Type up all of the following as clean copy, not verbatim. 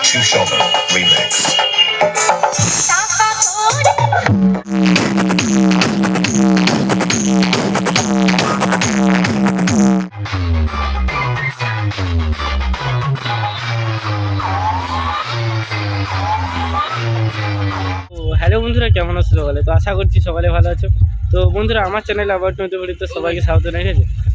Shoshana Remix. Hello বন্ধুরা, কেমন আছো সকালে? তো আশা করছি সকালে ভালো আছো। তো বন্ধুরা, আমার চ্যানেলে আবার নতুন ভিডিও তো সবাইকে স্বাগত জানাই।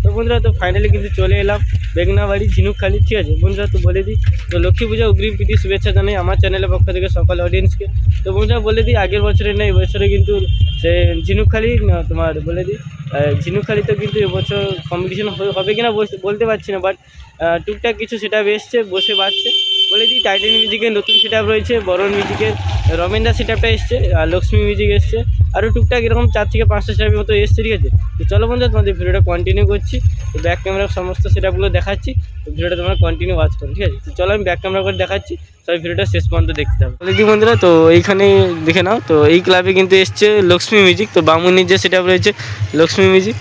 তো বন্ধুরা, তো ফাইনালি কিন্তু চলে এলাম বেগনাবাড়ি ঝিনুকখালি, ঠিক আছে বন্ধুরা। তো বলে দিই, তো লক্ষ্মী পূজা অগ্রিম প্রীতি শুভেচ্ছা জানাই আমার চ্যানেলের পক্ষ থেকে সকল অডিয়েন্সকে। তো বন্ধুরা বলে দিই, আগের বছরে না এবছরে কিন্তু সে ঝিনুকখালি তোমার বলে দিই ঝিনুকখালিতে কিন্তু এবছর কম্পিটিশন হবে কিনা বলতে পারছি না, বাট টুকটাক কিছু সেটা এসছে, বসে বাজছে। বলে দিই, টাইটান মিউজিকের নতুন সেট আপ রয়েছে, বরণ মিউজিকের রমেনদা সেট আপটা এসছে, আর লক্ষ্মী মিউজিক এসছে, আরও টুকটাক এরকম 4 থেকে 5টা সেট আপের মতো এসছে, ঠিক আছে। তো চলো বন্ধু, তোমাদের ভিডিওটা কন্টিনিউ করছি। তো ব্যাক ক্যামেরার সমস্ত সেট আপগুলো দেখাচ্ছি, তো ভিডিওটা তোমরা কন্টিনিউ ওয়াচ করো, ঠিক আছে। তো চলো আমি ব্যাক ক্যামেরা করে দেখাচ্ছি, সবাই ভিডিওটা শেষ পর্যন্ত দেখতে হবে। বলে দিই বন্ধুরা, তো এইখানে দেখে নাও, তো এই ক্লাবে কিন্তু এসছে লক্ষ্মী মিউজিক, তো বামুনির যে সেট আপ রয়েছে লক্ষ্মী মিউজিক।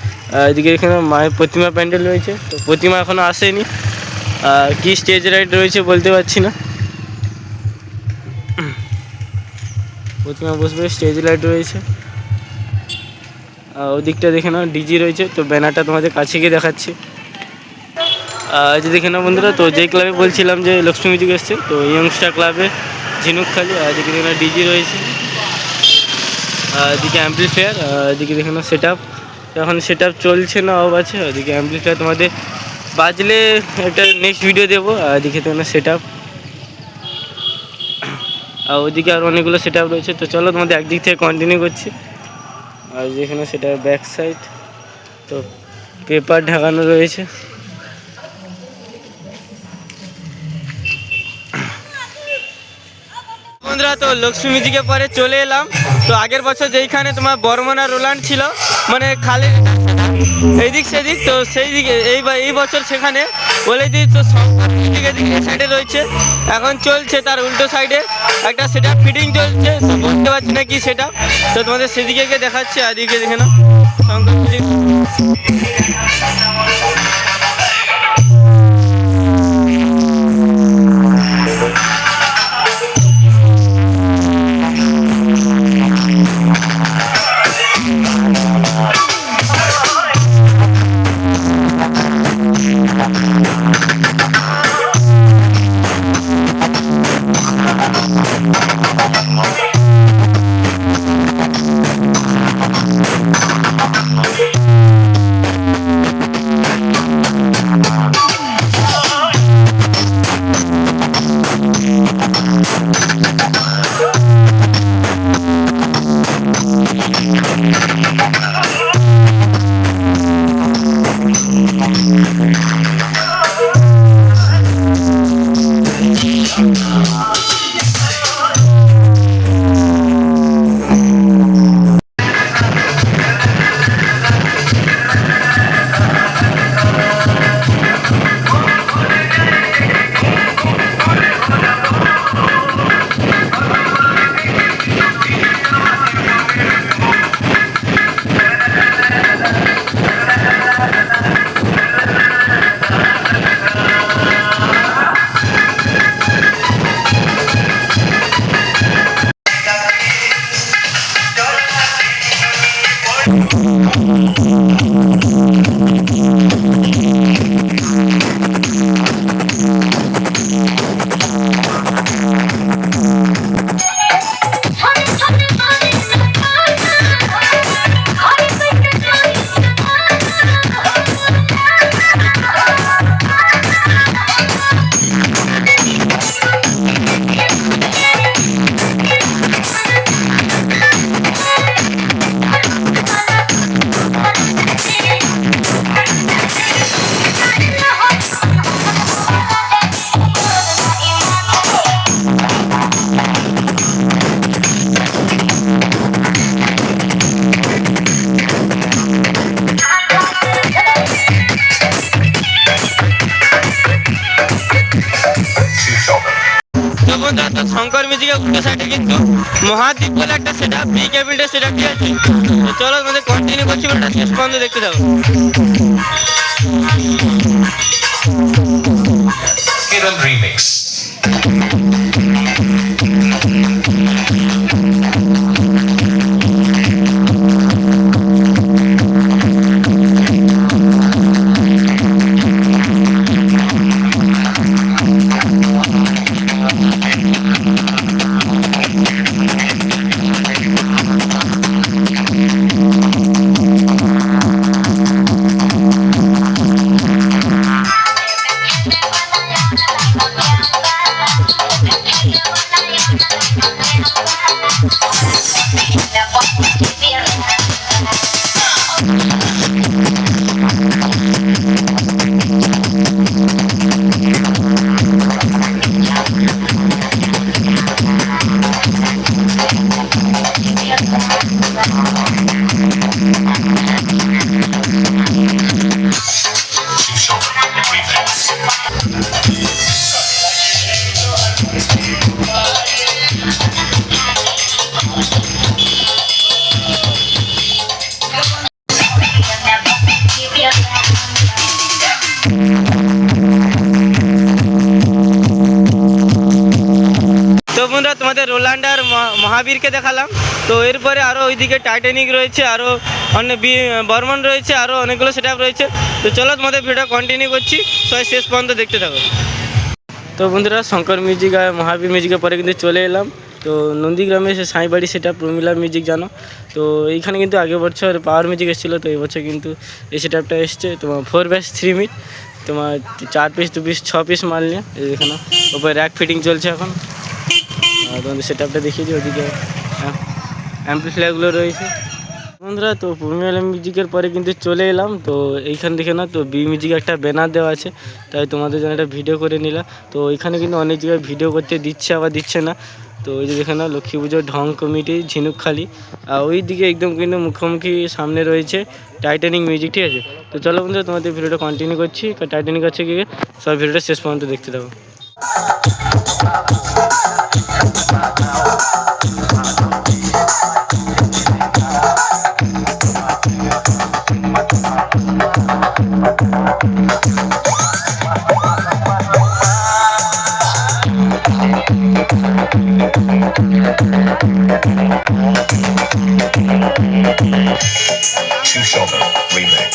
এদিকে এখানে মায়ের প্রতিমা প্যান্ডেল রয়েছে, তো প্রতিমা এখনও আসেনি, কি স্টেজ রাইড রয়েছে বলতে পারছি না। প্রতিমা বসবে, স্টেজ লাইট রয়েছে, ওদিকটা দেখে নাও ডিজি রয়েছে। তো ব্যানারটা তোমাদের কাছে গিয়ে দেখাচ্ছি, এই যে দেখে নাও বন্ধুরা। তো যেই ক্লাবে বলছিলাম যে লক্ষ্মী মিউজিক এসছে, তো ইয়ংস্টার ক্লাবে ঝিনুকখালি। এদিকে দেখে নাও ডিজি রয়েছে, এদিকে অ্যাম্পলিফায়ার, এদিকে দেখে নাও সেট আপ। এখন সেট আপ চলছে না, অফ আছে। ওদিকে অ্যাম্পলিফায়ার তোমাদের বাজলে একটা নেক্সট ভিডিও দেবো। এদিকে দেখে নাও সেট আপ, আর ওইদিকে আরও অনেকগুলো সেট আপ রয়েছে। তো চলো তোমাদের একদিক থেকে কন্টিনিউ করছি। আর যেখানে সেটা ব্যাক সাইড, তো পেপার ঢাকানো রয়েছে। বন্ধুরা, তো লক্ষ্মী মিউজিকের পরে চলে এলাম। তো আগের বছর যেইখানে তোমার বর্মনা রোলান্ড ছিল, মানে খালি এইদিক সেদিক, তো সেই দিকে এই বছর সেখানে বলে দিই, তো এই সাইডে রয়েছে। এখন চলছে তার উল্টো সাইডে একটা সেট আপ ফিটিং চলছে, তো বুঝতে পারছি না কি সেট আপ। তো তোমাদের সেদিকে গিয়ে দেখাচ্ছে, এদিকে দেখে নাও শঙ্কর মিউজিক। শঙ্কর মিউজিকের উল্টো সাইডে কিন্তু মহাদ্বীপ বলে একটা সেট আপ, বি ক্যাবিনেটের সেট আপ, ঠিক আছে। তো চলো আমাদের কন্টিনিউ করছি, ওটা শেষ পর্যন্ত দেখতে যাবো। Keran Remix. তো বন্ধুরা তোমাদের রোলান্ড আর মহাবীরকে দেখালাম। তো এরপরে আরও ওইদিকে টাইটানিক রয়েছে, আরও অনেক বর্মন রয়েছে, আরও অনেকগুলো সেট রয়েছে। তো চলো তোমাদের ভিডিও কন্টিনিউ করছি, সবাই শেষ পর্যন্ত দেখতে থাকো। তো বন্ধুরা শঙ্কর মিউজিক আর মহাবীর মিউজিকের পরে কিন্তু চলে এলাম। তো নন্দীগ্রামে এসে সাঁইবাড়ি সেটা প্রমিলা মিউজিক জানো। তো এইখানে কিন্তু আগের বছর পাওয়ার মিউজিক এসেছিলো, তো এই বছর কিন্তু এই সেটআপটা এসছে তোমার 4/3 মিট, তোমার 4 পিস 2 পিস 6 পিস মাল নিয়ে এখানে ওপরে র্যাক ফিটিং চলছে এখন। তোমাদের সেটআপটা দেখিয়ে দিই, ওদিকে অ্যাম্পলিফায়ারগুলো রয়েছে বন্ধুরা। তো প্রমিলা মিউজিকের পরে কিন্তু চলে এলাম। তো এইখান থেকে না তো বি মিউজিকে একটা ব্যানার দেওয়া আছে, তাই তোমাদের জন্য একটা ভিডিও করে নিলাম। তো এখানে কিন্তু অনেক জায়গায় ভিডিও করতে দিচ্ছে আবার দিচ্ছে না। তো ওই যে দেখে না লক্ষ্মী পুজোর ঢং কমিটি ঝিনুকখালি, আর ওই দিকে একদম কিন্তু মুখোমুখি সামনে রয়েছে টাইটানিক মিউজিক, ঠিক আছে। তো চলো বন্ধুরা তোমাদের ভিডিওটা কন্টিনিউ করছি, টাইটানিক আছে গিয়ে সব ভিডিওটা শেষ পর্যন্ত দেখতে থাকো। Shovel Remix.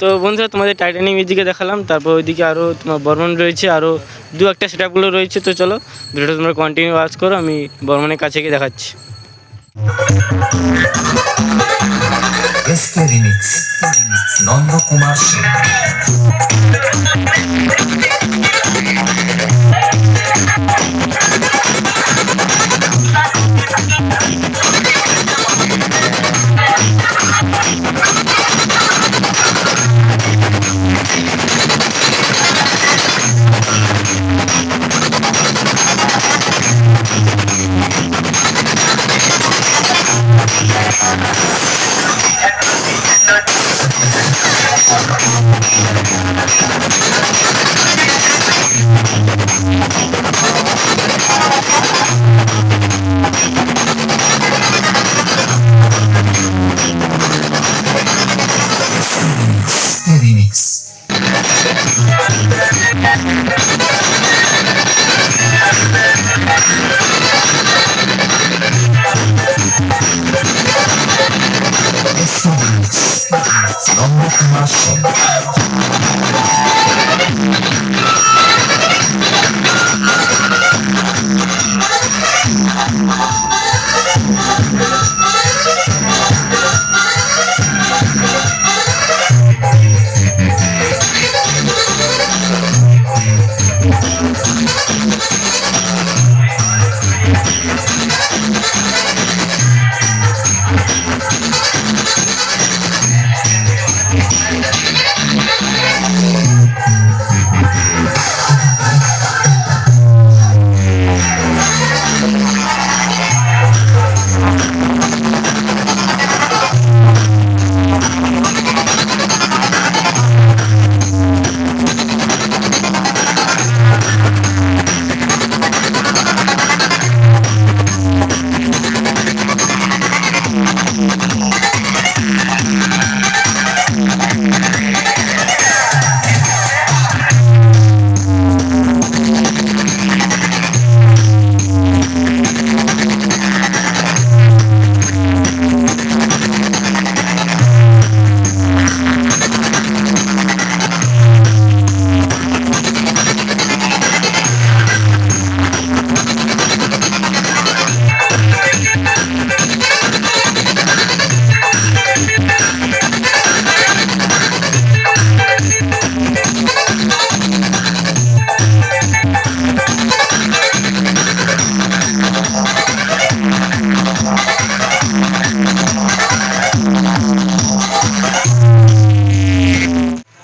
তো বন্ধুরা তোমাদের টাইটানিক মিউজিকে দেখালাম, তারপর ওইদিকে আরও তোমার বর্মন রয়েছে, আরও দু একটা সেটআপগুলো রয়েছে। তো চলো ভিডিওটা তোমরা কন্টিনিউ ওয়াচ করো, আমি বর্মনের কাছে গিয়ে দেখাচ্ছি। SK Remix, Nanda Kumar Singh. Remix. Remix. Number machine.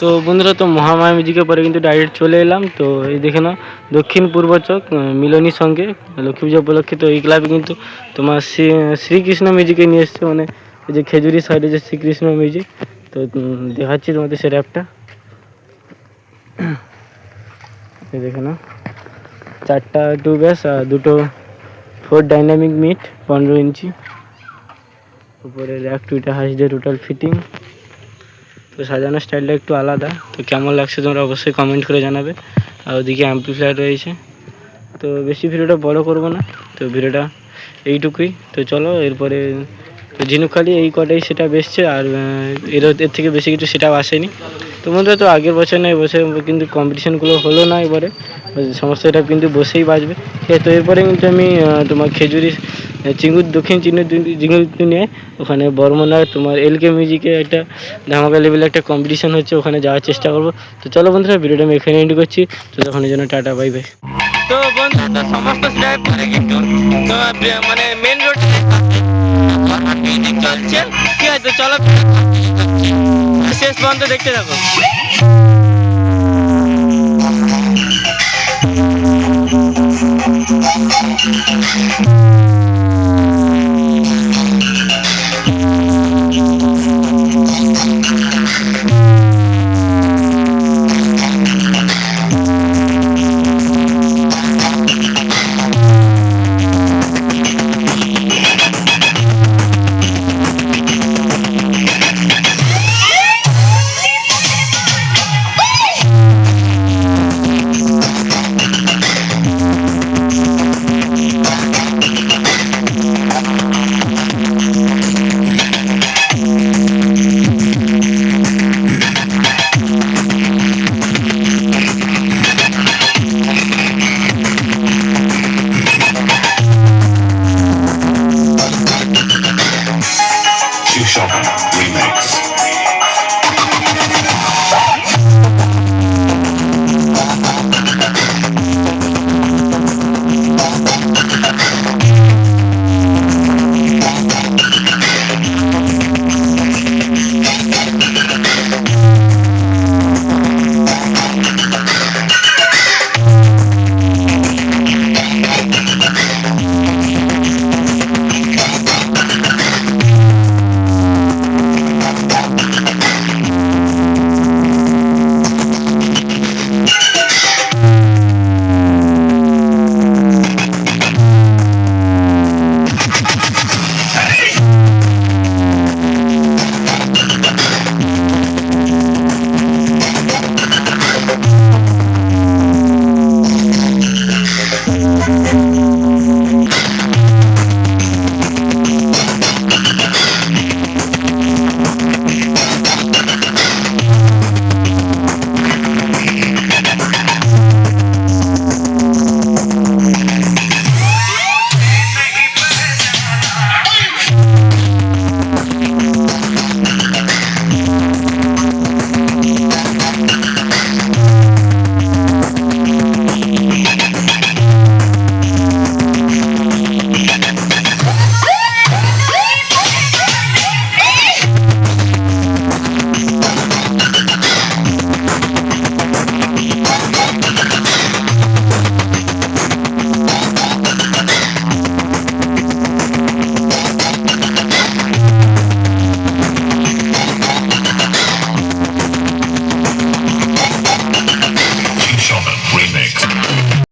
তো বন্ধুরা, তো মহামায়া মিউজিকের পরে কিন্তু ডাইরেক্ট চলে এলাম। তো এই দেখে নাও, দক্ষিণ পূর্ব চক মিলনী সঙ্গে লক্ষ্মী পুজো উপলক্ষে। তো এই ক্লাবে কিন্তু তোমার শ্রীকৃষ্ণ মিউজিকে নিয়ে এসছে, মানে এই যে খেজুরি সাইডে যে শ্রীকৃষ্ণ মিউজিক। তো দেখাচ্ছি তোমাদের সে র্যাপটা, এই দেখে নাও, 4টা 2 ব্যাস আর 2টো 4 ডাইনামিক মিট 15 ইঞ্চি। উপরে র্যাক 2টা হাসছে টোটাল ফিটিং। তো সাজানোর স্টাইলটা একটু আলাদা। তো কেমন লাগছে তোমরা অবশ্যই কমেন্ট করে জানাবে। আর ওদিকে অ্যাম্পলিফায়ার রয়েছে। তো বেশি ভিডিওটা বড় করব না, তো ভিডিওটা এইটুকুই। তো চলো এরপরে ঝিনুকখালি এই কটাই সেটা বেসছে, আর এর থেকে বেশি কিছু সেটাও আসেনি। তো বন্ধুরা, তো আগের বছর না এবছর কিন্তু কম্পিটিশানগুলো হলো না, এবারে সমস্ত এটা কিন্তু বসেই বাজবে। ঠিক আছে, তো এরপরে কিন্তু আমি তোমার খেজুরি দক্ষিণ চিঙ্গুর নিয়ে ওখানে বর্মনার তোমার এলকে মিউজিকে একটা ধামাকা লেভেলে একটা কম্পিটিশান হচ্ছে, ওখানে যাওয়ার চেষ্টা করবো। তো চলো বন্ধুরা, ভিডিওটা আমি এখানে এন্ড করছি। তো তখন জন্য টাটা, বাই বাই। তো বন্ধু, তো সমস্ত স্ট্যাপ করে কিন্তু মানে মেন রোড চলছে। ঠিক আছে, তো চলো শেষ পর্যন্ত দেখতে থাকো।